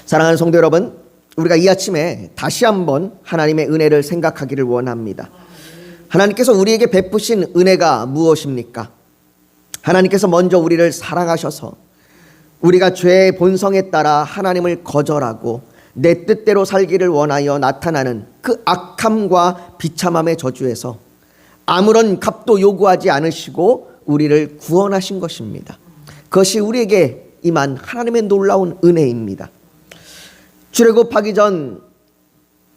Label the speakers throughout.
Speaker 1: 사랑하는 성도 여러분, 우리가 이 아침에 다시 한번 하나님의 은혜를 생각하기를 원합니다. 하나님께서 우리에게 베푸신 은혜가 무엇입니까? 하나님께서 먼저 우리를 사랑하셔서 우리가 죄의 본성에 따라 하나님을 거절하고 내 뜻대로 살기를 원하여 나타나는 그 악함과 비참함의 저주에서 아무런 값도 요구하지 않으시고 우리를 구원하신 것입니다. 그것이 우리에게 임한 하나님의 놀라운 은혜입니다. 출애굽하기 전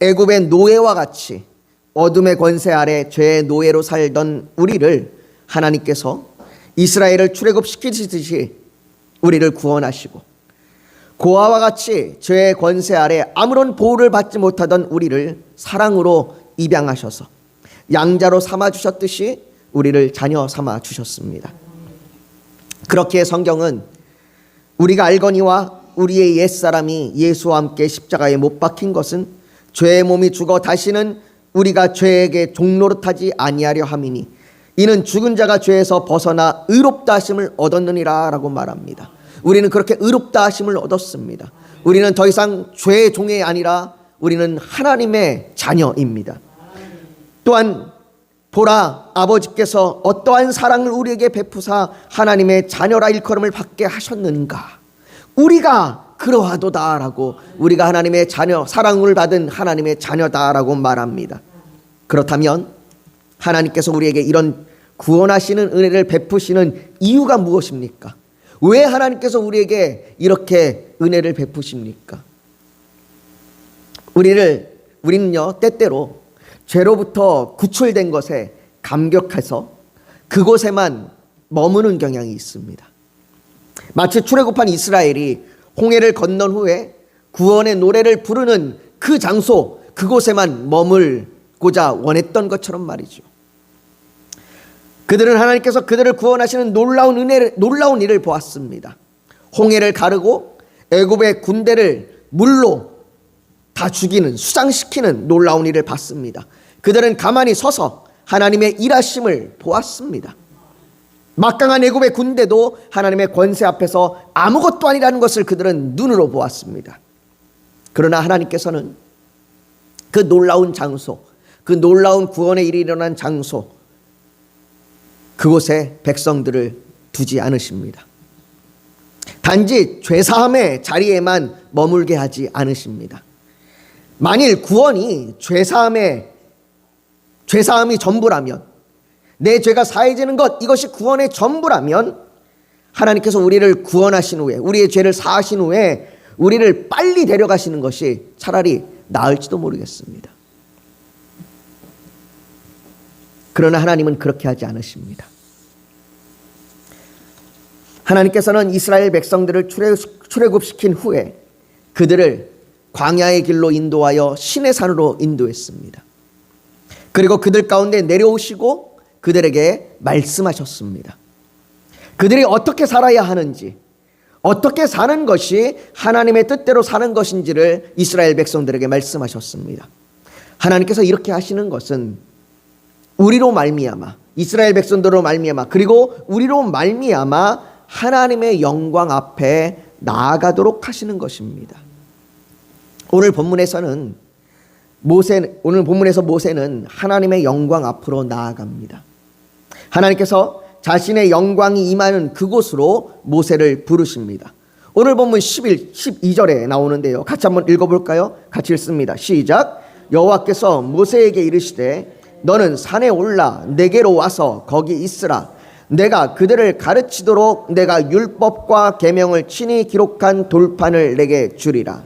Speaker 1: 애굽의 노예와 같이 어둠의 권세 아래 죄의 노예로 살던 우리를 하나님께서 이스라엘을 출애굽시키시듯이 우리를 구원하시고, 고아와 같이 죄의 권세 아래 아무런 보호를 받지 못하던 우리를 사랑으로 입양하셔서 양자로 삼아주셨듯이 우리를 자녀 삼아주셨습니다. 그렇게 성경은 우리가 알거니와 우리의 옛사람이 예수와 함께 십자가에 못 박힌 것은 죄의 몸이 죽어 다시는 우리가 죄에게 종노릇하지 아니하려 함이니 이는 죽은 자가 죄에서 벗어나 의롭다 하심을 얻었느니라 라고 말합니다. 우리는 그렇게 의롭다 하심을 얻었습니다. 우리는 더 이상 죄의 종이 아니라 우리는 하나님의 자녀입니다. 또한 보라, 아버지께서 어떠한 사랑을 우리에게 베푸사 하나님의 자녀라 일컬음을 받게 하셨는가. 우리가 그러하도다라고, 우리가 하나님의 자녀, 사랑을 받은 하나님의 자녀다라고 말합니다. 그렇다면 하나님께서 우리에게 이런 구원하시는 은혜를 베푸시는 이유가 무엇입니까? 왜 하나님께서 우리에게 이렇게 은혜를 베푸십니까? 우리는요, 때때로 죄로부터 구출된 것에 감격해서 그곳에만 머무는 경향이 있습니다. 마치 출애굽한 이스라엘이 홍해를 건넌 후에 구원의 노래를 부르는 그 장소, 그곳에만 머물고자 원했던 것처럼 말이죠. 그들은 하나님께서 그들을 구원하시는 놀라운 일을 보았습니다. 홍해를 가르고 애굽의 군대를 물로 다 죽이는, 수장시키는 놀라운 일을 봤습니다. 그들은 가만히 서서 하나님의 일하심을 보았습니다. 막강한 애굽의 군대도 하나님의 권세 앞에서 아무것도 아니라는 것을 그들은 눈으로 보았습니다. 그러나 하나님께서는 그 놀라운 장소, 그 놀라운 구원의 일이 일어난 장소, 그곳에 백성들을 두지 않으십니다. 단지 죄사함의 자리에만 머물게 하지 않으십니다. 만일 구원이 죄사함이 전부라면, 내 죄가 사해지는 것, 이것이 구원의 전부라면 하나님께서 우리를 구원하신 후에, 우리의 죄를 사하신 후에 우리를 빨리 데려가시는 것이 차라리 나을지도 모르겠습니다. 그러나 하나님은 그렇게 하지 않으십니다. 하나님께서는 이스라엘 백성들을 출애굽시킨 후에 그들을 광야의 길로 인도하여 신의 산으로 인도했습니다. 그리고 그들 가운데 내려오시고 그들에게 말씀하셨습니다. 그들이 어떻게 살아야 하는지, 어떻게 사는 것이 하나님의 뜻대로 사는 것인지를 이스라엘 백성들에게 말씀하셨습니다. 하나님께서 이렇게 하시는 것은 우리로 말미암아, 이스라엘 백성들로 말미암아, 그리고 우리로 말미암아 하나님의 영광 앞에 나아가도록 하시는 것입니다. 오늘 본문에서 모세는 하나님의 영광 앞으로 나아갑니다. 하나님께서 자신의 영광이 임하는 그곳으로 모세를 부르십니다. 오늘 본문 12절에 나오는데요. 같이 한번 읽어볼까요? 같이 읽습니다. 시작. 여호와께서 모세에게 이르시되 너는 산에 올라 내게로 와서 거기 있으라. 내가 그들을 가르치도록 내가 율법과 계명을 친히 기록한 돌판을 내게 주리라.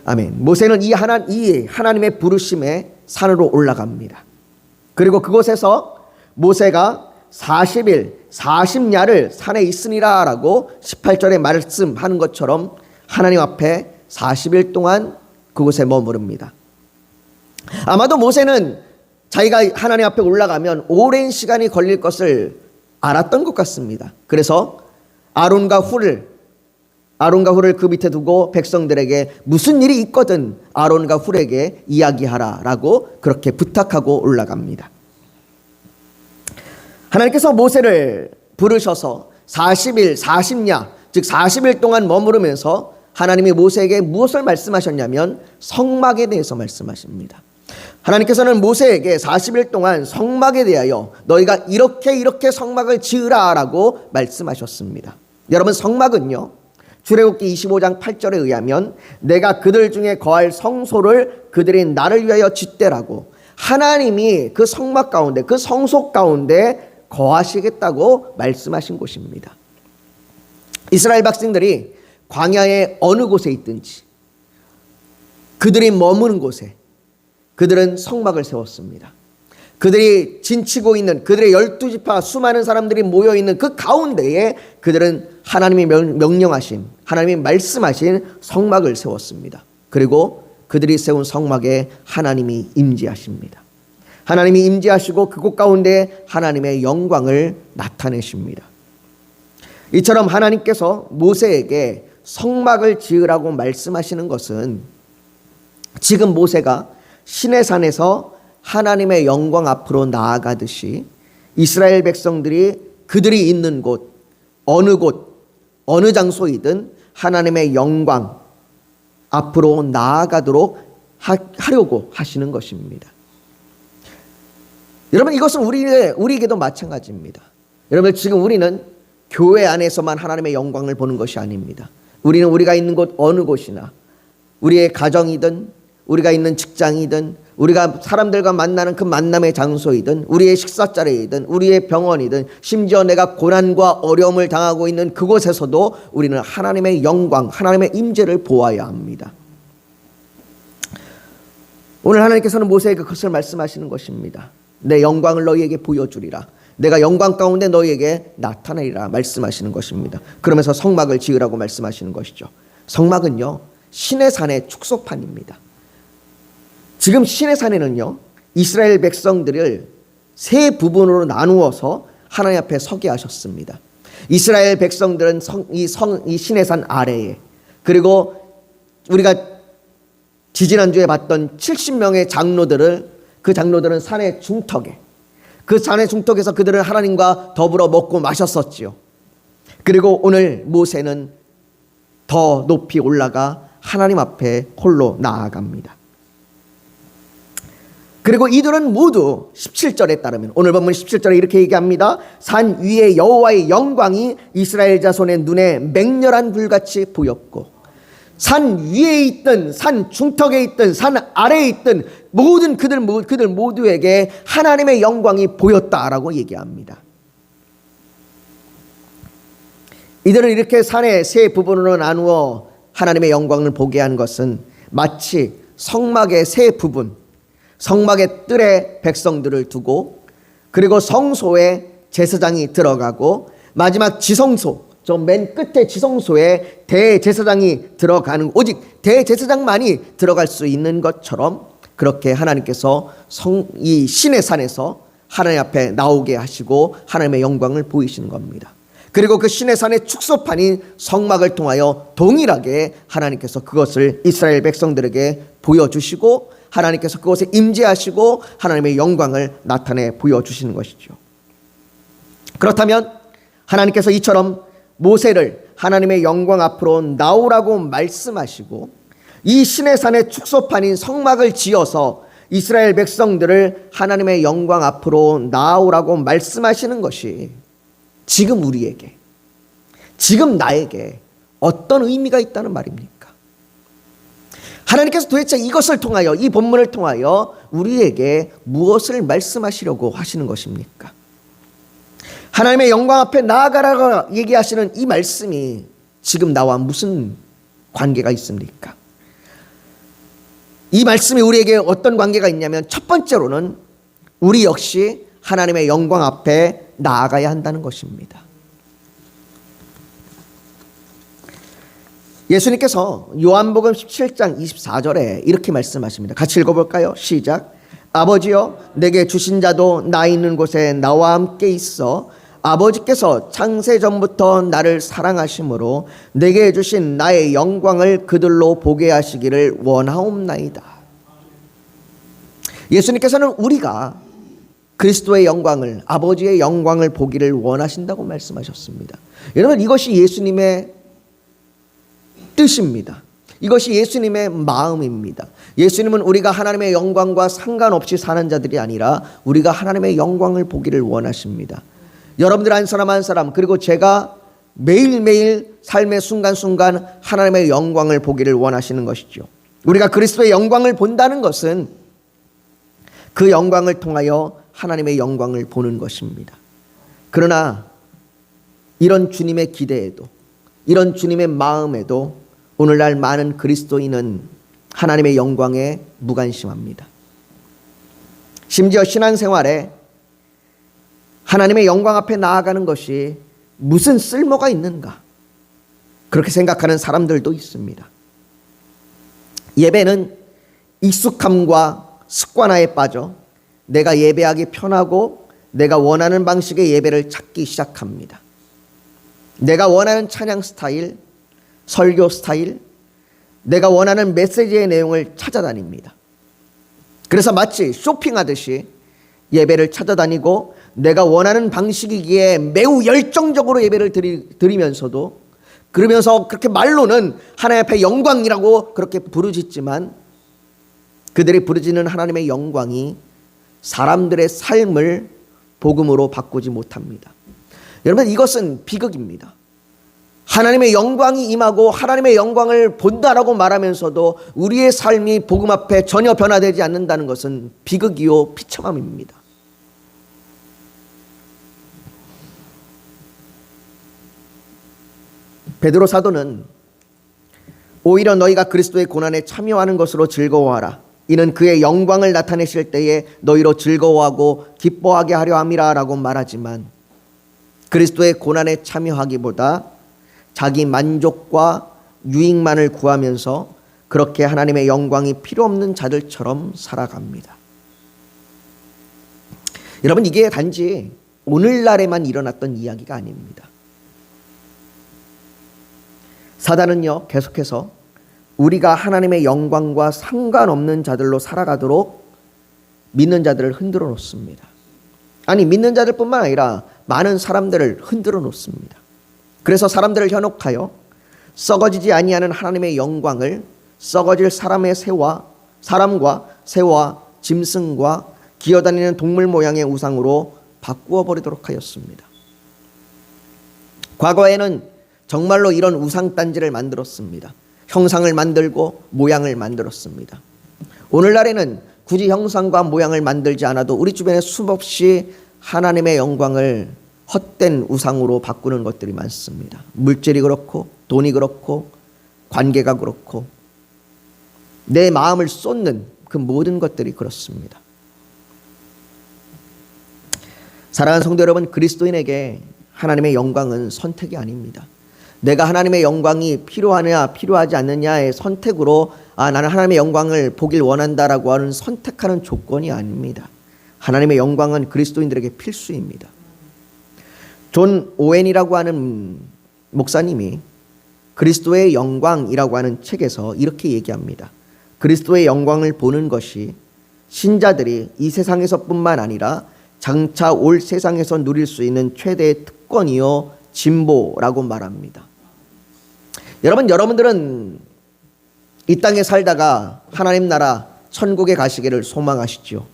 Speaker 1: 아멘. 모세는 이 하나님의 부르심에 산으로 올라갑니다. 그리고 그곳에서 모세가 40일 40야를 산에 있으니라 라고 18절에 말씀하는 것처럼 하나님 앞에 40일 동안 그곳에 머무릅니다. 아마도 모세는 자기가 하나님 앞에 올라가면 오랜 시간이 걸릴 것을 알았던 것 같습니다. 그래서 아론과 훌을 그 밑에 두고 백성들에게 무슨 일이 있거든 아론과 훌에게 이야기하라 라고 그렇게 부탁하고 올라갑니다. 하나님께서 모세를 부르셔서 40일 40야 즉 40일 동안 머무르면서 하나님이 모세에게 무엇을 말씀하셨냐면 성막에 대해서 말씀하십니다. 하나님께서는 모세에게 40일 동안 성막에 대하여 너희가 이렇게 성막을 지으라라고 말씀하셨습니다. 여러분, 성막은요, 출애굽기 25장 8절에 의하면 내가 그들 중에 거할 성소를 그들이 나를 위하여 짓되라고 하나님이 그 성막 가운데, 그 성소 가운데 거하시겠다고 말씀하신 곳입니다. 이스라엘 백성들이 광야의 어느 곳에 있든지 그들이 머무는 곳에 그들은 성막을 세웠습니다. 그들이 진치고 있는, 그들의 12지파 수많은 사람들이 모여있는 그 가운데에 그들은 하나님이 명령하신, 하나님이 말씀하신 성막을 세웠습니다. 그리고 그들이 세운 성막에 하나님이 임재하십니다. 하나님이 임재하시고 그곳 가운데 하나님의 영광을 나타내십니다. 이처럼 하나님께서 모세에게 성막을 지으라고 말씀하시는 것은 지금 모세가 시내산에서 하나님의 영광 앞으로 나아가듯이 이스라엘 백성들이 그들이 있는 곳, 어느 장소이든 하나님의 영광 앞으로 나아가도록 하려고 하시는 것입니다. 여러분, 이것은 우리에게도 마찬가지입니다. 여러분, 지금 우리는 교회 안에서만 하나님의 영광을 보는 것이 아닙니다. 우리는 우리가 있는 곳 어느 곳이나 우리의 가정이든 우리가 있는 직장이든 우리가 사람들과 만나는 그 만남의 장소이든 우리의 식사자리이든 우리의 병원이든 심지어 내가 고난과 어려움을 당하고 있는 그곳에서도 우리는 하나님의 영광, 하나님의 임재를 보아야 합니다. 오늘 하나님께서는 모세에게 그것을 말씀하시는 것입니다. 내 영광을 너희에게 보여주리라. 내가 영광 가운데 너희에게 나타내리라 말씀하시는 것입니다. 그러면서 성막을 지으라고 말씀하시는 것이죠. 성막은요, 시내산의 축소판입니다. 지금 시내산에는요, 이스라엘 백성들을 세 부분으로 나누어서 하나님 앞에 서게 하셨습니다. 이스라엘 백성들은 이 시내산 아래에, 그리고 우리가 지지난주에 봤던 70명의 장로들을, 그 장로들은 산의 중턱에, 그 산의 중턱에서 그들은 하나님과 더불어 먹고 마셨었지요. 그리고 오늘 모세는 더 높이 올라가 하나님 앞에 홀로 나아갑니다. 그리고 이들은 모두 17절에 따르면, 오늘 본문 17절에 이렇게 얘기합니다. 산 위에 여호와의 영광이 이스라엘 자손의 눈에 맹렬한 불같이 보였고, 산 위에 있든 산 중턱에 있든 산 아래에 있든 모든 그들 모두에게 하나님의 영광이 보였다라고 얘기합니다. 이들은 이렇게 산의 세 부분으로 나누어 하나님의 영광을 보게 한 것은 마치 성막의 세 부분, 성막의 뜰에 백성들을 두고, 그리고 성소에 제사장이 들어가고, 마지막 지성소, 저 맨 끝에 지성소에 대제사장이 들어가는, 오직 대제사장만이 들어갈 수 있는 것처럼 그렇게 하나님께서 이 신의 산에서 하나님 앞에 나오게 하시고 하나님의 영광을 보이시는 겁니다. 그리고 그 신의 산의 축소판인 성막을 통하여 동일하게 하나님께서 그것을 이스라엘 백성들에게 보여주시고, 하나님께서 그곳에 임재하시고 하나님의 영광을 나타내 보여주시는 것이죠. 그렇다면 하나님께서 이처럼 모세를 하나님의 영광 앞으로 나오라고 말씀하시고 이 신의 산의 축소판인 성막을 지어서 이스라엘 백성들을 하나님의 영광 앞으로 나오라고 말씀하시는 것이 지금 우리에게, 지금 나에게 어떤 의미가 있다는 말입니까? 하나님께서 도대체 이것을 통하여, 이 본문을 통하여 우리에게 무엇을 말씀하시려고 하시는 것입니까? 하나님의 영광 앞에 나아가라고 얘기하시는 이 말씀이 지금 나와 무슨 관계가 있습니까? 이 말씀이 우리에게 어떤 관계가 있냐면, 첫 번째로는 우리 역시 하나님의 영광 앞에 나아가야 한다는 것입니다. 예수님께서 요한복음 17장 24절에 이렇게 말씀하십니다. 같이 읽어볼까요? 시작. 아버지여, 내게 주신 자도 나 있는 곳에 나와 함께 있어 아버지께서 창세전부터 나를 사랑하심으로 내게 주신 나의 영광을 그들로 보게 하시기를 원하옵나이다. 예수님께서는 우리가 그리스도의 영광을, 아버지의 영광을 보기를 원하신다고 말씀하셨습니다. 여러분, 이것이 예수님의 뜻입니다. 이것이 예수님의 마음입니다. 예수님은 우리가 하나님의 영광과 상관없이 사는 자들이 아니라 우리가 하나님의 영광을 보기를 원하십니다. 여러분들 한 사람 한 사람, 그리고 제가 매일매일 삶의 순간순간 하나님의 영광을 보기를 원하시는 것이죠. 우리가 그리스도의 영광을 본다는 것은 그 영광을 통하여 하나님의 영광을 보는 것입니다. 그러나 이런 주님의 기대에도, 이런 주님의 마음에도 오늘날 많은 그리스도인은 하나님의 영광에 무관심합니다. 심지어 신앙생활에 하나님의 영광 앞에 나아가는 것이 무슨 쓸모가 있는가, 그렇게 생각하는 사람들도 있습니다. 예배는 익숙함과 습관화에 빠져 내가 예배하기 편하고 내가 원하는 방식의 예배를 찾기 시작합니다. 내가 원하는 찬양 스타일, 설교 스타일, 내가 원하는 메시지의 내용을 찾아다닙니다. 그래서 마치 쇼핑하듯이 예배를 찾아다니고 내가 원하는 방식이기에 매우 열정적으로 예배를 드리면서도, 그러면서 그렇게 말로는 하나님 앞에 영광이라고 그렇게 부르짖지만 그들이 부르짖는 하나님의 영광이 사람들의 삶을 복음으로 바꾸지 못합니다. 여러분, 이것은 비극입니다. 하나님의 영광이 임하고 하나님의 영광을 본다라고 말하면서도 우리의 삶이 복음 앞에 전혀 변화되지 않는다는 것은 비극이요 비참함입니다. 베드로 사도는 오히려 너희가 그리스도의 고난에 참여하는 것으로 즐거워하라. 이는 그의 영광을 나타내실 때에 너희로 즐거워하고 기뻐하게 하려 함이라 라고 말하지만, 그리스도의 고난에 참여하기보다 자기 만족과 유익만을 구하면서 그렇게 하나님의 영광이 필요 없는 자들처럼 살아갑니다. 여러분, 이게 단지 오늘날에만 일어났던 이야기가 아닙니다. 사단은요, 계속해서 우리가 하나님의 영광과 상관없는 자들로 살아가도록 믿는 자들을 흔들어 놓습니다. 아니, 믿는 자들뿐만 아니라 많은 사람들을 흔들어 놓습니다. 그래서 사람들을 현혹하여 썩어지지 아니하는 하나님의 영광을 썩어질 사람과 새와 짐승과 기어다니는 동물 모양의 우상으로 바꾸어 버리도록 하였습니다. 과거에는 정말로 이런 우상단지를 만들었습니다. 형상을 만들고 모양을 만들었습니다. 오늘날에는 굳이 형상과 모양을 만들지 않아도 우리 주변에 수없이 하나님의 영광을 헛된 우상으로 바꾸는 것들이 많습니다. 물질이 그렇고, 돈이 그렇고, 관계가 그렇고, 내 마음을 쏟는 그 모든 것들이 그렇습니다. 사랑하는 성도 여러분, 그리스도인에게 하나님의 영광은 선택이 아닙니다. 내가 하나님의 영광이 필요하냐 필요하지 않느냐의 선택으로 나는 하나님의 영광을 보길 원한다라고 하는 선택하는 조건이 아닙니다. 하나님의 영광은 그리스도인들에게 필수입니다. 존 오웬이라고 하는 목사님이 그리스도의 영광이라고 하는 책에서 이렇게 얘기합니다. 그리스도의 영광을 보는 것이 신자들이 이 세상에서뿐만 아니라 장차 올 세상에서 누릴 수 있는 최대의 특권이요 진보라고 말합니다. 여러분들은 이 땅에 살다가 하나님 나라 천국에 가시기를 소망하시죠.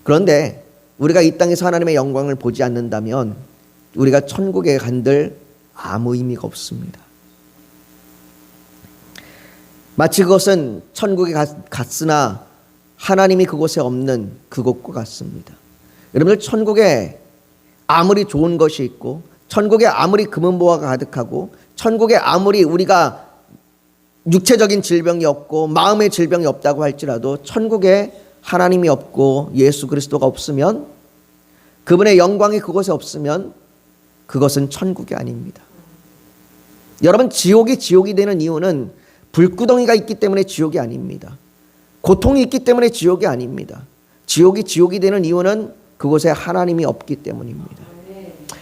Speaker 1: 그런데 우리가 이 땅에서 하나님의 영광을 보지 않는다면 우리가 천국에 간들 아무 의미가 없습니다. 마치 그것은 천국에 갔으나 하나님이 그곳에 없는 그곳과 같습니다. 여러분들, 천국에 아무리 좋은 것이 있고, 천국에 아무리 금은보화가 가득하고, 천국에 아무리 우리가 육체적인 질병이 없고 마음의 질병이 없다고 할지라도 천국에 하나님이 없고 예수 그리스도가 없으면, 그분의 영광이 그곳에 없으면 그것은 천국이 아닙니다. 여러분, 지옥이 되는 이유는 불구덩이가 있기 때문에 지옥이 아닙니다. 고통이 있기 때문에 지옥이 아닙니다. 지옥이 되는 이유는 그곳에 하나님이 없기 때문입니다.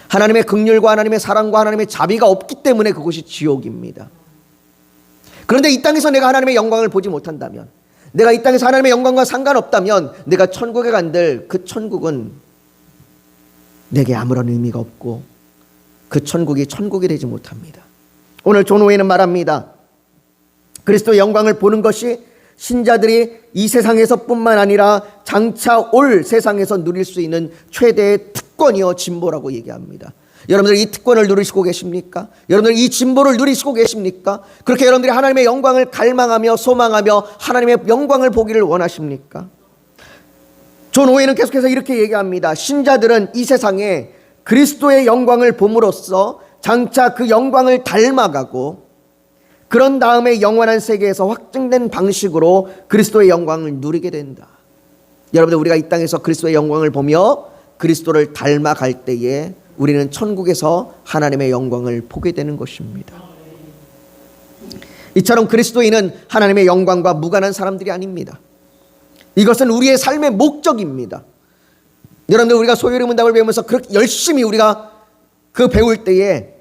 Speaker 1: 하나님의 긍휼과 하나님의 사랑과 하나님의 자비가 없기 때문에 그곳이 지옥입니다. 그런데 이 땅에서 내가 하나님의 영광을 보지 못한다면, 내가 이 땅에서 하나님의 영광과 상관없다면 내가 천국에 간들 그 천국은 내게 아무런 의미가 없고 그 천국이 천국이 되지 못합니다. 오늘 존 오웬은 말합니다. 그리스도의 영광을 보는 것이 신자들이 이 세상에서뿐만 아니라 장차 올 세상에서 누릴 수 있는 최대의 특권이요 진보라고 얘기합니다. 여러분들 이 특권을 누리시고 계십니까? 여러분들 이 진보를 누리시고 계십니까? 그렇게 여러분들이 하나님의 영광을 갈망하며 소망하며 하나님의 영광을 보기를 원하십니까? 존 오웬은 계속해서 이렇게 얘기합니다. 신자들은 이 세상에 그리스도의 영광을 봄으로써 장차 그 영광을 닮아가고 그런 다음에 영원한 세계에서 확증된 방식으로 그리스도의 영광을 누리게 된다. 여러분들 우리가 이 땅에서 그리스도의 영광을 보며 그리스도를 닮아갈 때에 우리는 천국에서 하나님의 영광을 보게 되는 것입니다. 이처럼 그리스도인은 하나님의 영광과 무관한 사람들이 아닙니다. 이것은 우리의 삶의 목적입니다. 여러분들 우리가 소요리 문답을 배우면서 그렇게 열심히 우리가 그 배울 때에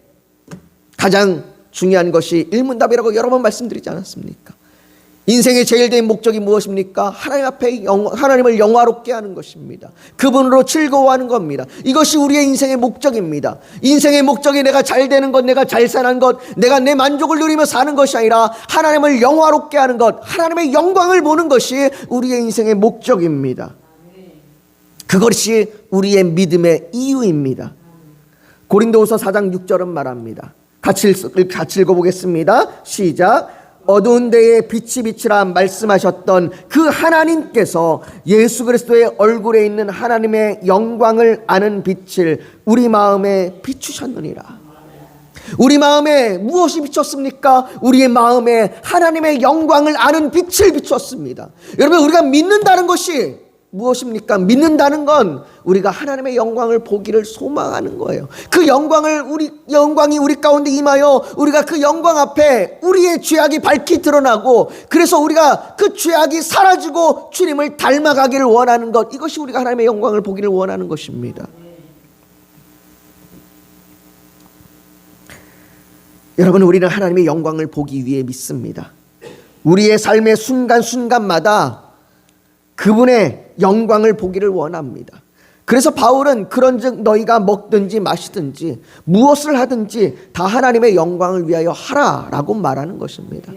Speaker 1: 가장 중요한 것이 일문답이라고 여러 번 말씀드리지 않았습니까? 인생의 제일 된 목적이 무엇입니까? 하나님 앞에 하나님을 영화롭게 하는 것입니다. 그분으로 즐거워하는 겁니다. 이것이 우리의 인생의 목적입니다. 인생의 목적이 내가 잘 되는 것, 내가 잘 사는 것, 내가 내 만족을 누리며 사는 것이 아니라 하나님을 영화롭게 하는 것, 하나님의 영광을 보는 것이 우리의 인생의 목적입니다. 그것이 우리의 믿음의 이유입니다. 고린도후서 4장 6절은 말합니다. 같이 읽어보겠습니다. 시작. 어두운 데에 빛이 비치라 말씀하셨던 그 하나님께서 예수 그리스도의 얼굴에 있는 하나님의 영광을 아는 빛을 우리 마음에 비추셨느니라. 우리 마음에 무엇이 비쳤습니까? 우리의 마음에 하나님의 영광을 아는 빛을 비추었습니다. 여러분 우리가 믿는다는 것이 무엇입니까? 믿는다는 건 우리가 하나님의 영광을 보기를 소망하는 거예요. 그 영광이 우리 가운데 임하여 우리가 그 영광 앞에 우리의 죄악이 밝히 드러나고 그래서 우리가 그 죄악이 사라지고 주님을 닮아가기를 원하는 것, 이것이 우리가 하나님의 영광을 보기를 원하는 것입니다. 여러분 우리는 하나님의 영광을 보기 위해 믿습니다. 우리의 삶의 순간순간마다 그분의 영광을 보기를 원합니다. 그래서 바울은 그런즉 너희가 먹든지 마시든지 무엇을 하든지 다 하나님의 영광을 위하여 하라라고 말하는 것입니다.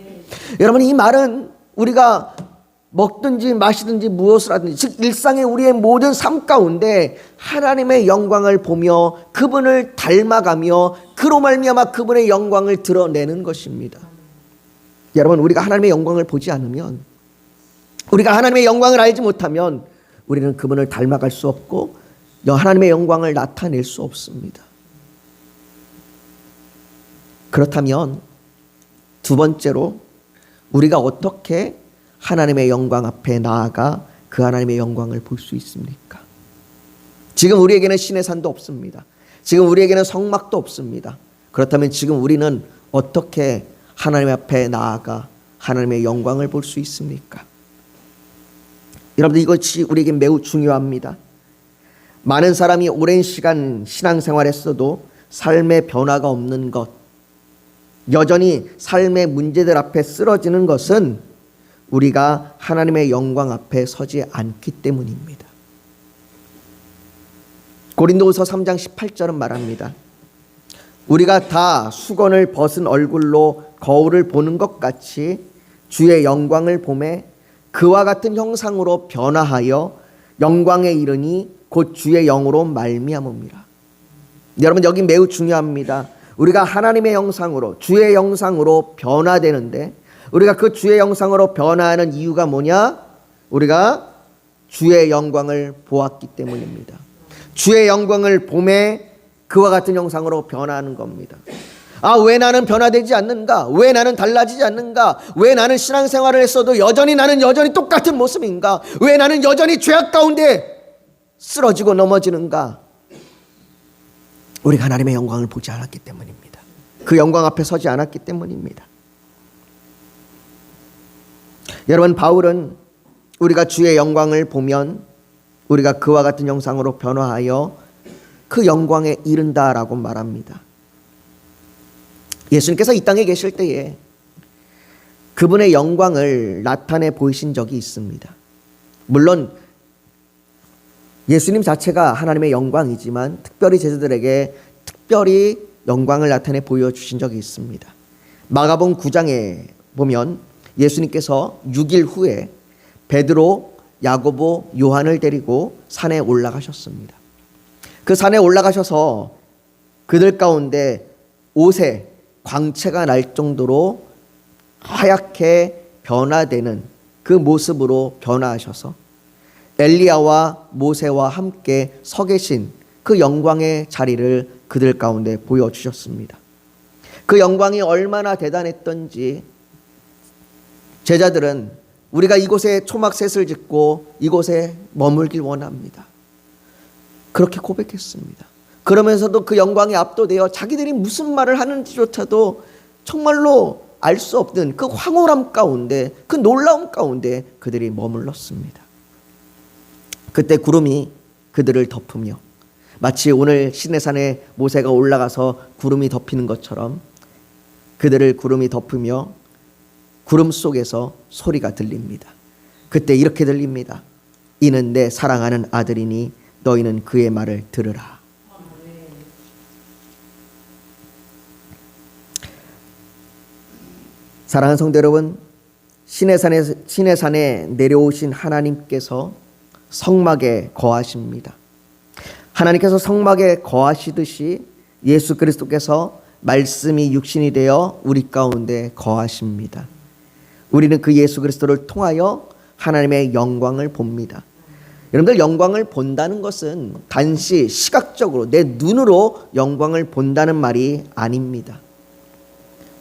Speaker 1: 여러분 이 말은 우리가 먹든지 마시든지 무엇을 하든지 즉 일상의 우리의 모든 삶 가운데 하나님의 영광을 보며 그분을 닮아가며 그로 말미암아 그분의 영광을 드러내는 것입니다. 여러분 우리가 하나님의 영광을 보지 않으면, 우리가 하나님의 영광을 알지 못하면 우리는 그분을 닮아갈 수 없고 하나님의 영광을 나타낼 수 없습니다. 그렇다면 두 번째로 우리가 어떻게 하나님의 영광 앞에 나아가 그 하나님의 영광을 볼 수 있습니까? 지금 우리에게는 시내 산도 없습니다. 지금 우리에게는 성막도 없습니다. 그렇다면 지금 우리는 어떻게 하나님 앞에 나아가 하나님의 영광을 볼 수 있습니까? 여러분들 이것이 우리에게 매우 중요합니다. 많은 사람이 오랜 시간 신앙생활했어도 삶의 변화가 없는 것, 여전히 삶의 문제들 앞에 쓰러지는 것은 우리가 하나님의 영광 앞에 서지 않기 때문입니다. 고린도후서 3장 18절은 말합니다. 우리가 다 수건을 벗은 얼굴로 거울을 보는 것 같이 주의 영광을 보매 그와 같은 형상으로 변화하여 영광에 이르니 곧 주의 영으로 말미암음이라. 여러분 여기 매우 중요합니다. 우리가 하나님의 형상으로 주의 형상으로 변화되는데 우리가 그 주의 형상으로 변화하는 이유가 뭐냐? 우리가 주의 영광을 보았기 때문입니다. 주의 영광을 보매 그와 같은 형상으로 변화하는 겁니다. 왜 나는 변화되지 않는가? 왜 나는 달라지지 않는가? 왜 나는 신앙생활을 했어도 여전히 똑같은 모습인가? 왜 나는 여전히 죄악 가운데 쓰러지고 넘어지는가? 우리가 하나님의 영광을 보지 않았기 때문입니다. 그 영광 앞에 서지 않았기 때문입니다. 여러분 바울은 우리가 주의 영광을 보면 우리가 그와 같은 형상으로 변화하여 그 영광에 이른다라고 말합니다. 예수님께서 이 땅에 계실 때에 그분의 영광을 나타내 보이신 적이 있습니다. 물론 예수님 자체가 하나님의 영광이지만 특별히 제자들에게 특별히 영광을 나타내 보여주신 적이 있습니다. 마가복음 9장에 보면 예수님께서 6일 후에 베드로, 야고보, 요한을 데리고 산에 올라가셨습니다. 그 산에 올라가셔서 그들 가운데 옷에 광채가 날 정도로 하얗게 변화되는 그 모습으로 변화하셔서 엘리야와 모세와 함께 서 계신 그 영광의 자리를 그들 가운데 보여주셨습니다. 그 영광이 얼마나 대단했던지 제자들은 우리가 이곳에 초막셋을 짓고 이곳에 머물길 원합니다. 그렇게 고백했습니다. 그러면서도 그 영광에 압도되어 자기들이 무슨 말을 하는지조차도 정말로 알 수 없는 그 황홀함 가운데, 그 놀라움 가운데 그들이 머물렀습니다. 그때 구름이 그들을 덮으며 마치 오늘 시내산에 모세가 올라가서 구름이 덮이는 것처럼 그들을 구름이 덮으며 구름 속에서 소리가 들립니다. 그때 이렇게 들립니다. 이는 내 사랑하는 아들이니 너희는 그의 말을 들으라. 사랑하는 성도 여러분, 시내산에 내려오신 하나님께서 성막에 거하십니다. 하나님께서 성막에 거하시듯이 예수 그리스도께서 말씀이 육신이 되어 우리 가운데 거하십니다. 우리는 그 예수 그리스도를 통하여 하나님의 영광을 봅니다. 여러분들, 영광을 본다는 것은 단지 시각적으로 내 눈으로 영광을 본다는 말이 아닙니다.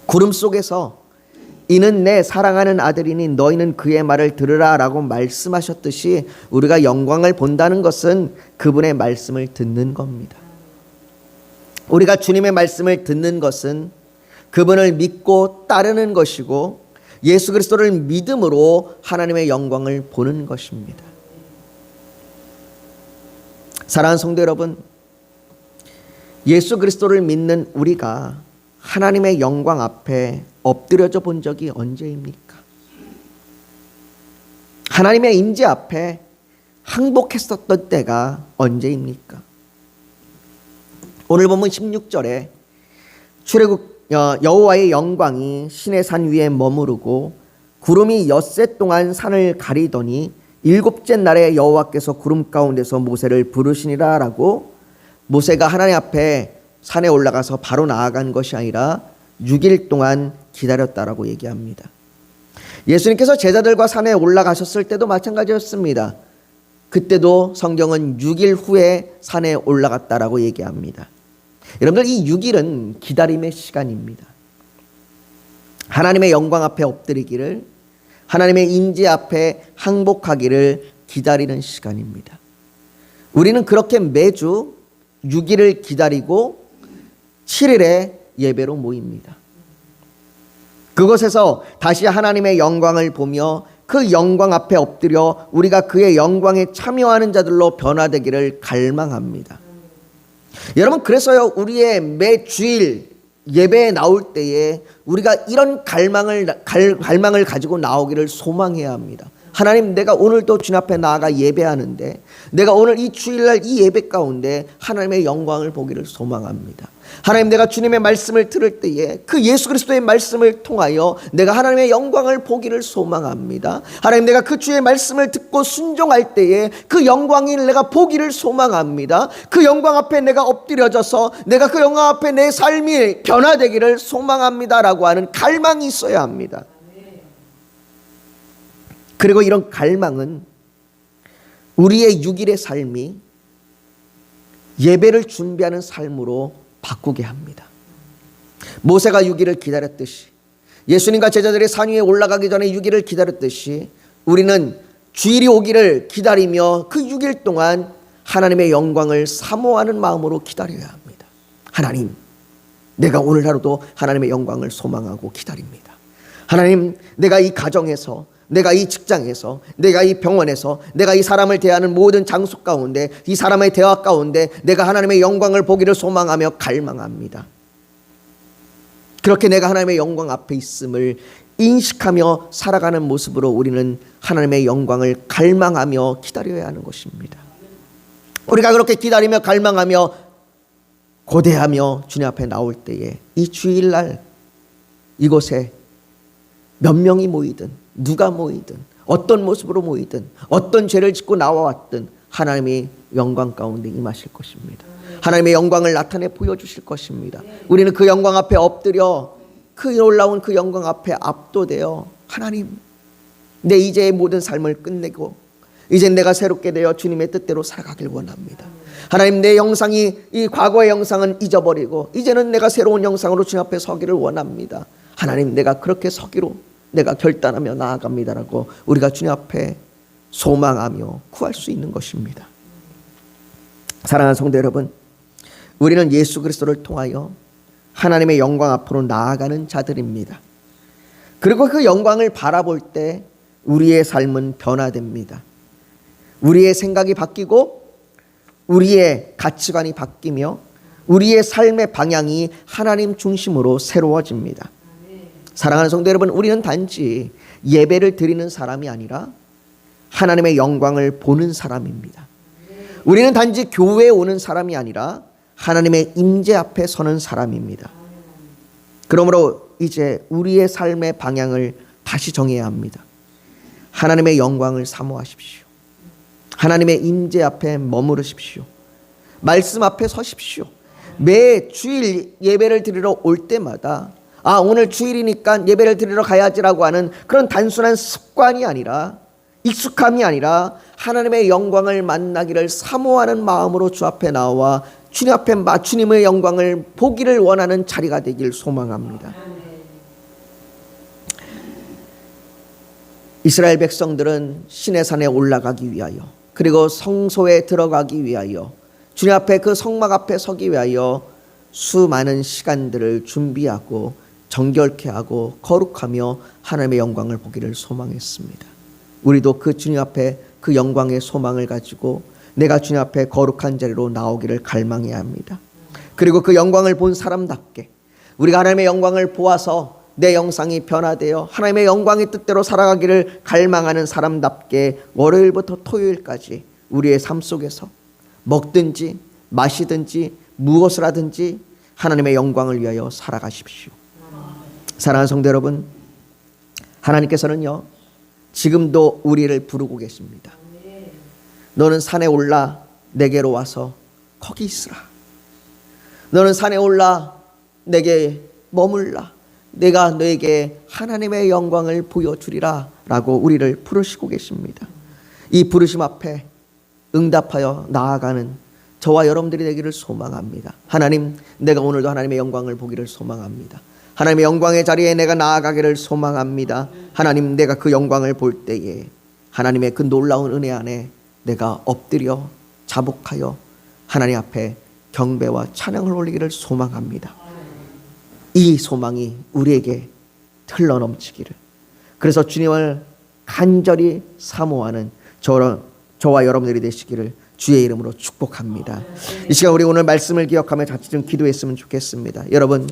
Speaker 1: 구름 속에서 이는 내 사랑하는 아들이니 너희는 그의 말을 들으라 라고 말씀하셨듯이 우리가 영광을 본다는 것은 그분의 말씀을 듣는 겁니다. 우리가 주님의 말씀을 듣는 것은 그분을 믿고 따르는 것이고 예수 그리스도를 믿음으로 하나님의 영광을 보는 것입니다. 사랑하는 성도 여러분, 예수 그리스도를 믿는 우리가 하나님의 영광 앞에 엎드려져 본 적이 언제입니까? 하나님의 임재 앞에 항복했었던 때가 언제입니까? 오늘 본문 16절에 출애굽 여호와의 영광이 시내산 위에 머무르고 구름이 엿새 동안 산을 가리더니 일곱째 날에 여호와께서 구름 가운데서 모세를 부르시니라 라고, 모세가 하나님 앞에 산에 올라가서 바로 나아간 것이 아니라 6일 동안 기다렸다라고 얘기합니다. 예수님께서 제자들과 산에 올라가셨을 때도 마찬가지였습니다. 그때도 성경은 6일 후에 산에 올라갔다라고 얘기합니다. 여러분들, 이 6일은 기다림의 시간입니다. 하나님의 영광 앞에 엎드리기를, 하나님의 임재 앞에 항복하기를 기다리는 시간입니다. 우리는 그렇게 매주 6일을 기다리고 7일에 예배로 모입니다. 그곳에서 다시 하나님의 영광을 보며 그 영광 앞에 엎드려 우리가 그의 영광에 참여하는 자들로 변화되기를 갈망합니다. 여러분, 그래서요, 우리의 매 주일 예배에 나올 때에 우리가 이런 갈망을 가지고 나오기를 소망해야 합니다. 하나님, 내가 오늘도 주님 앞에 나아가 예배하는데 내가 오늘 이 주일날 이 예배 가운데 하나님의 영광을 보기를 소망합니다. 하나님, 내가 주님의 말씀을 들을 때에 그 예수 그리스도의 말씀을 통하여 내가 하나님의 영광을 보기를 소망합니다. 하나님, 내가 그 주의 말씀을 듣고 순종할 때에 그 영광을 내가 보기를 소망합니다. 그 영광 앞에 내가 엎드려져서 내가 그 영광 앞에 내 삶이 변화되기를 소망합니다라고 하는 갈망이 있어야 합니다. 그리고 이런 갈망은 우리의 6일의 삶이 예배를 준비하는 삶으로 바꾸게 합니다. 모세가 6일을 기다렸듯이, 예수님과 제자들이 산 위에 올라가기 전에 6일을 기다렸듯이 우리는 주일이 오기를 기다리며 그 6일 동안 하나님의 영광을 사모하는 마음으로 기다려야 합니다. 하나님, 내가 오늘 하루도 하나님의 영광을 소망하고 기다립니다. 하나님, 내가 이 가정에서, 내가 이 직장에서, 내가 이 병원에서, 내가 이 사람을 대하는 모든 장소 가운데, 이 사람의 대화 가운데 내가 하나님의 영광을 보기를 소망하며 갈망합니다. 그렇게 내가 하나님의 영광 앞에 있음을 인식하며 살아가는 모습으로 우리는 하나님의 영광을 갈망하며 기다려야 하는 것입니다. 우리가 그렇게 기다리며 갈망하며 고대하며 주님 앞에 나올 때에 이 주일날 이곳에 몇 명이 모이든 누가 모이든 어떤 모습으로 모이든 어떤 죄를 짓고 나와왔든 하나님의 영광 가운데 임하실 것입니다. 하나님의 영광을 나타내 보여주실 것입니다. 우리는 그 영광 앞에 엎드려 그 놀라운 그 영광 앞에 압도되어 하나님, 내 이제의 모든 삶을 끝내고 이제 내가 새롭게 되어 주님의 뜻대로 살아가길 원합니다. 하나님, 내 영상이, 이 과거의 영상은 잊어버리고 이제는 내가 새로운 영상으로 주님 앞에 서기를 원합니다. 하나님, 내가 그렇게 서기로 내가 결단하며 나아갑니다라고 우리가 주님 앞에 소망하며 구할 수 있는 것입니다. 사랑하는 성도 여러분, 우리는 예수 그리스도를 통하여 하나님의 영광 앞으로 나아가는 자들입니다. 그리고 그 영광을 바라볼 때 우리의 삶은 변화됩니다. 우리의 생각이 바뀌고 우리의 가치관이 바뀌며 우리의 삶의 방향이 하나님 중심으로 새로워집니다. 사랑하는 성도 여러분, 우리는 단지 예배를 드리는 사람이 아니라 하나님의 영광을 보는 사람입니다. 우리는 단지 교회에 오는 사람이 아니라 하나님의 임재 앞에 서는 사람입니다. 그러므로 이제 우리의 삶의 방향을 다시 정해야 합니다. 하나님의 영광을 사모하십시오. 하나님의 임재 앞에 머무르십시오. 말씀 앞에 서십시오. 매 주일 예배를 드리러 올 때마다 오늘 주일이니까 예배를 드리러 가야지라고 하는 그런 단순한 습관이 아니라, 익숙함이 아니라 하나님의 영광을 만나기를 사모하는 마음으로 주 앞에 나와 주님 앞에 주님의 영광을 보기를 원하는 자리가 되길 소망합니다. 이스라엘 백성들은 시내산에 올라가기 위하여, 그리고 성소에 들어가기 위하여, 주님 앞에 그 성막 앞에 서기 위하여 수많은 시간들을 준비하고 정결케 하고 거룩하며 하나님의 영광을 보기를 소망했습니다. 우리도 그 주님 앞에 그 영광의 소망을 가지고 내가 주님 앞에 거룩한 자리로 나오기를 갈망해야 합니다. 그리고 그 영광을 본 사람답게 우리가 하나님의 영광을 보아서 내 영상이 변화되어 하나님의 영광의 뜻대로 살아가기를 갈망하는 사람답게 월요일부터 토요일까지 우리의 삶 속에서 먹든지 마시든지 무엇을 하든지 하나님의 영광을 위하여 살아가십시오. 사랑하는 성도 여러분, 하나님께서는요 지금도 우리를 부르고 계십니다. 너는 산에 올라 내게로 와서 거기 있으라. 너는 산에 올라 내게 머물라. 내가 너에게 하나님의 영광을 보여주리라 라고 우리를 부르시고 계십니다. 이 부르심 앞에 응답하여 나아가는 저와 여러분들이 되기를 소망합니다. 하나님, 내가 오늘도 하나님의 영광을 보기를 소망합니다. 하나님의 영광의 자리에 내가 나아가기를 소망합니다. 하나님, 내가 그 영광을 볼 때에 하나님의 그 놀라운 은혜 안에 내가 엎드려 자복하여 하나님 앞에 경배와 찬양을 올리기를 소망합니다. 이 소망이 우리에게 흘러넘치기를, 그래서 주님을 간절히 사모하는 저와 여러분들이 되시기를 주의 이름으로 축복합니다. 이 시간 우리 오늘 말씀을 기억하며 같이 좀 기도했으면 좋겠습니다. 여러분,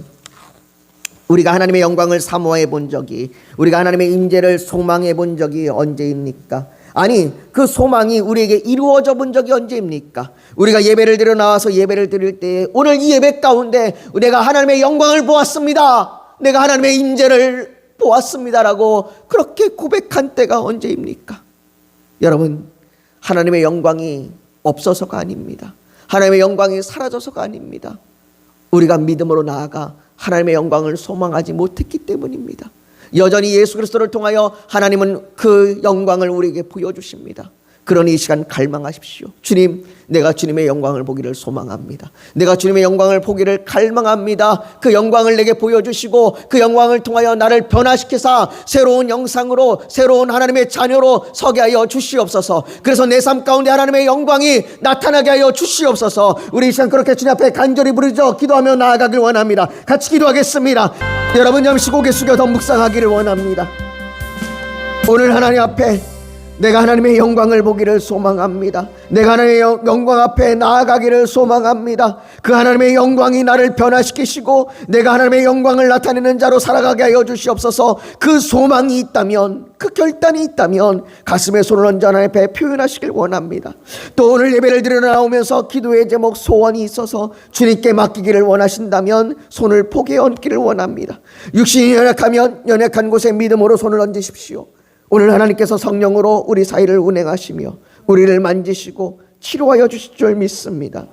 Speaker 1: 우리가 하나님의 영광을 사모해 본 적이, 우리가 하나님의 임재를 소망해 본 적이 언제입니까? 아니, 그 소망이 우리에게 이루어져 본 적이 언제입니까? 우리가 예배를 드려 나와서 예배를 드릴 때 오늘 이 예배 가운데 내가 하나님의 영광을 보았습니다, 내가 하나님의 임재를 보았습니다라고 그렇게 고백한 때가 언제입니까? 여러분, 하나님의 영광이 없어서가 아닙니다. 하나님의 영광이 사라져서가 아닙니다. 우리가 믿음으로 나아가 하나님의 영광을 소망하지 못했기 때문입니다. 여전히 예수 그리스도를 통하여 하나님은 그 영광을 우리에게 보여주십니다. 그러니 이 시간 갈망하십시오. 주님, 내가 주님의 영광을 보기를 소망합니다. 내가 주님의 영광을 보기를 갈망합니다. 그 영광을 내게 보여주시고 그 영광을 통하여 나를 변화시켜서 새로운 영상으로, 새로운 하나님의 자녀로 서게 하여 주시옵소서. 그래서 내 삶 가운데 하나님의 영광이 나타나게 하여 주시옵소서. 우리 이 시간 그렇게 주님 앞에 간절히 부르짖어 기도하며 나아가길 원합니다. 같이 기도하겠습니다. 여러분 잠시 고개 숙여 더 묵상하기를 원합니다. 오늘 하나님 앞에 내가 하나님의 영광을 보기를 소망합니다. 내가 하나님의 영광 앞에 나아가기를 소망합니다. 그 하나님의 영광이 나를 변화시키시고 내가 하나님의 영광을 나타내는 자로 살아가게 하여 주시옵소서. 그 소망이 있다면, 그 결단이 있다면 가슴에 손을 얹어 하나님 앞에 표현하시길 원합니다. 또 오늘 예배를 드려 나오면서 기도의 제목, 소원이 있어서 주님께 맡기기를 원하신다면 손을 포개에 얹기를 원합니다. 육신이 연약하면 연약한 곳에 믿음으로 손을 얹으십시오. 오늘 하나님께서 성령으로 우리 사이를 운행하시며 우리를 만지시고 치료하여 주실 줄 믿습니다.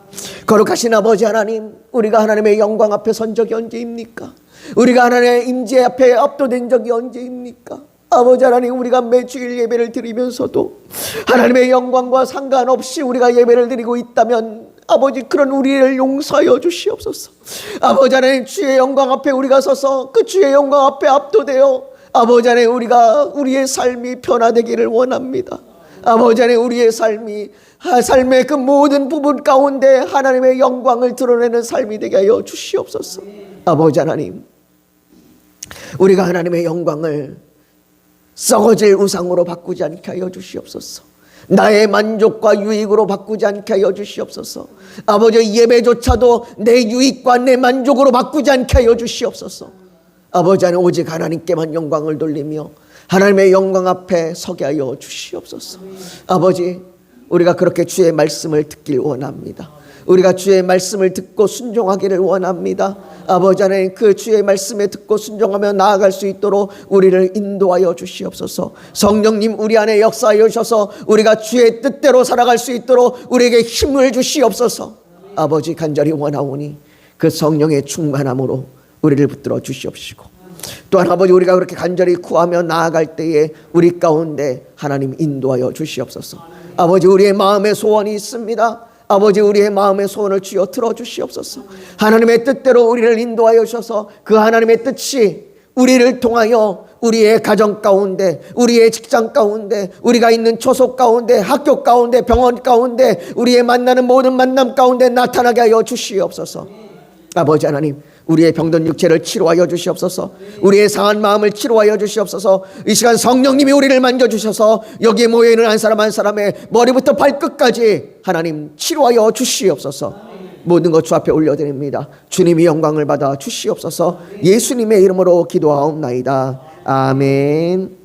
Speaker 1: 거룩하신 아버지 하나님, 우리가 하나님의 영광 앞에 선 적이 언제입니까? 우리가 하나님의 임재 앞에 압도된 적이 언제입니까? 아버지 하나님, 우리가 매주일 예배를 드리면서도 하나님의 영광과 상관없이 우리가 예배를 드리고 있다면 아버지, 그런 우리를 용서하여 주시옵소서. 아버지 하나님, 주의 영광 앞에 우리가 서서 그 주의 영광 앞에 압도되어 아버지 안에 우리의 삶이 변화되기를 원합니다. 아버지 안에 우리의 삶이 삶의 그 모든 부분 가운데 하나님의 영광을 드러내는 삶이 되게 하여 주시옵소서. 아버지 하나님, 우리가 하나님의 영광을 썩어질 우상으로 바꾸지 않게 하여 주시옵소서. 나의 만족과 유익으로 바꾸지 않게 하여 주시옵소서. 아버지, 예배조차도 내 유익과 내 만족으로 바꾸지 않게 하여 주시옵소서. 아버지 하나님, 오직 하나님께만 영광을 돌리며 하나님의 영광 앞에 서게 하여 주시옵소서. 아버지, 우리가 그렇게 주의 말씀을 듣길 원합니다. 우리가 주의 말씀을 듣고 순종하기를 원합니다. 아버지 하나님, 그 주의 말씀에 듣고 순종하며 나아갈 수 있도록 우리를 인도하여 주시옵소서. 성령님, 우리 안에 역사하여 주셔서 우리가 주의 뜻대로 살아갈 수 있도록 우리에게 힘을 주시옵소서. 아버지, 간절히 원하오니 그 성령의 충만함으로 우리를 붙들어 주시옵시고, 또한 아버지, 우리가 그렇게 간절히 구하며 나아갈 때에 우리 가운데 하나님 인도하여 주시옵소서. 아버지, 우리의 마음의 소원이 있습니다. 아버지, 우리의 마음의 소원을 주여 들어주시옵소서. 하나님의 뜻대로 우리를 인도하여 주셔서 그 하나님의 뜻이 우리를 통하여 우리의 가정 가운데, 우리의 직장 가운데, 우리가 있는 초소 가운데, 학교 가운데, 병원 가운데, 우리의 만나는 모든 만남 가운데 나타나게 하여 주시옵소서. 아버지 하나님, 우리의 병든 육체를 치료하여 주시옵소서. 우리의 상한 마음을 치료하여 주시옵소서. 이 시간 성령님이 우리를 만져주셔서 여기에 모여있는 한 사람 한 사람의 머리부터 발끝까지 하나님 치료하여 주시옵소서. 모든 것 주 앞에 올려드립니다. 주님이 영광을 받아 주시옵소서. 예수님의 이름으로 기도하옵나이다. 아멘.